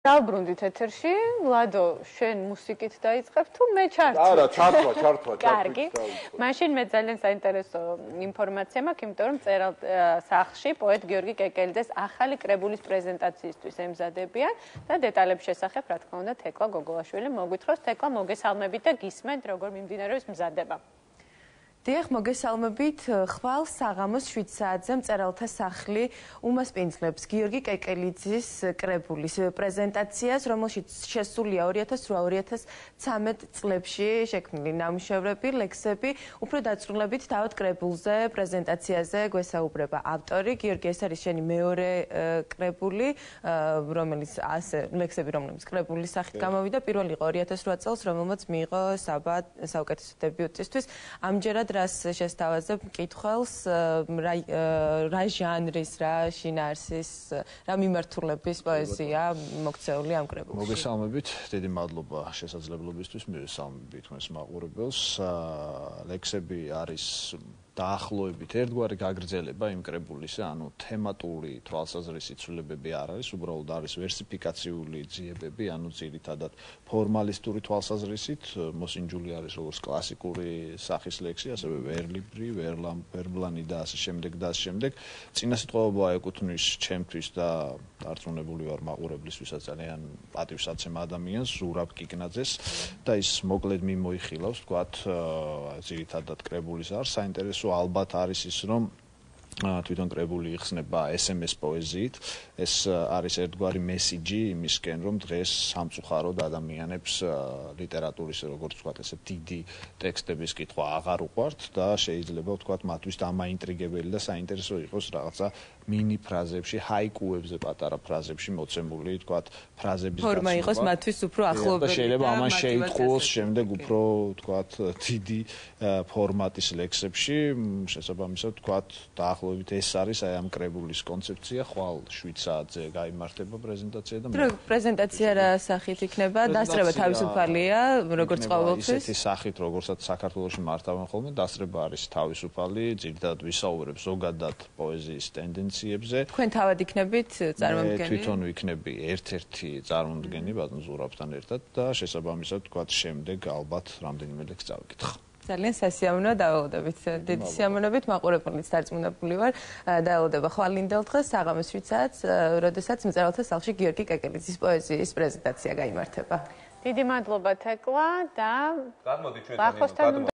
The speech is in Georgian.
დავბრუნდით ეთერში, ლადო, შენ მუსიკით დაიწყებ თუ მე ჩართვი? არა, ჩართვა. კარგი. მაშინ მე ძალიან საინტერესო ინფორმაცია მაქვს, იმიტომ რომ წერალ სახლში პოეტ გიორგი კეკელიძეს ახალი კრებულის პრეზენტაციისთვის ემზადებიან და დეტალების შესახებ, რა თქმა უნდა, თეკლა გოგოლაშვილი მოგვითხრობს. თეკლა, მოგესალმებით და გისმენთ, როგორ მიმდინარეობს მზადება. დიახ, მოგესალმებით. ხვალ საღამოს 7 საათზე მწერალთა სახლი უმასპინძლებს გიორგი კეკელიძის კრებულის პრეზენტაციას, რომელშიც შესულია 2008-2013 წლებში შექმნილი ნამუშევრები, ლექსები. უფრო დაწვრილებით თავად კრებულზე, პრეზენტაციაზე გვესაუბრება ავტორი. გიორგი, ეს არის შენი მეორე კრებული, რომელიც ასე ლექსები, რომელიც კრებულის სახით გამოვიდა. პირველი იყო 2008 წელს, რომელმაც მიიღო საბა საუკეთესო დებიუტისთვის. ამჯერად რას შესთავაზებ მკითხველს, რა ჟანრის, რა შინაარსის, რა მიმართულების პოეზია მოქცეული ამ კრებულში? მოგესალმებით, დიდი მადლობა შესაძლებლობისთვის მივესალმები თქვენს მაყურებელს. ლექსები არის დაახლოებით ერთგვარი გაგრძელება იმ კრებულისა, ანუ თემატური თვალსაზრისით ცვლილებები არ არის, უბრალოდ არის ვერსიფიკაციული ძიებები, ანუ ძირითადად ფორმალისტური თვალსაზრისით, მოსინჯული არის როგორც კლასიკური სახის ლექსი, ასევე ვერლიბრი, ვერბლანი და ასე შემდეგ და ასე შემდეგ. წინასიტყვაობა ეკუთვნის ჩემთვის და დარწმუნებული ვარ მაყურებლისთვისაც ძალიან პატივსაცემ ადამიანს, ზურაბ კიკნაძეს და ის მოკლედ მიმოიხილავს, ვთქვათ, ძირითადად კრებულის არის საინტერესო ალბათ არის ის, რომ თვითონ კრებული იხსნება SMS პოეზიით. ეს არის ერთგვარი მესიჯი იმისკენ, რომ დღეს სამწუხაროდ ადამიანებს ლიტერატურის, როგორც ვთქვათ, ესე დიდი ტექსტების კითხვა აღარ უყვართ და შეიძლება ვთქვათ, მათთვის დამაინტრიგებელი და საინტერესო იყოს რაღაცა მინი ფრაზებში, ჰაიკუებზე, პატარა ფრაზებში მოცემული, ვთქვათ, ფრაზების გაცნობა. ფორმა იყოს მათთვის უფრო ახლობელი. შეიძლება ამან შეიტყოს შემდეგ უფრო, ვთქვათ, დიდი ფორმატის ლექსებში, შესაბამისად, ვთქვათ, დაახლოებით ეს არის აი ამ კრებულის კონცეფცია. ხვალ 7 საათზე გაიმართება პრეზენტაცია და პრეზენტაცია რა სახით იქნება? დასწრება თავისუფალია, როგორც ყოველთვის. ისეთი სახით, როგორცაც საქართველოში მართავენ ხოლმე, დასწრება არის თავისუფალი, ძირითადად ვისაუბრებ ზოგადად პოეზიის ტენდენციებზე. თქვენ თავად იქნებით წარმომდგენი? მე თვითონ ვიქნები ერთ-ერთი წარმომდგენი ბატონ ზურაბთან ერთად და შესაბამისად, ვთქვათ, შემდეგ ალბათ რამდენიმე ლექს წავიკითხო. ძალიან სასიამოვნოა, დაველოდებით. დიდი სიამოვნებით მაყურებელიც დარწმუნებული ვარ. დაველოდება ხვალინდელ დღეს საღამოს 7 საათს, როდესაც მწერალთა სახლში გიორგი კეკელიძის პოეზიის პრეზენტაცია გაიმართება. დიდი მადლობა თეკლა და გადმოდი ჩვენთან.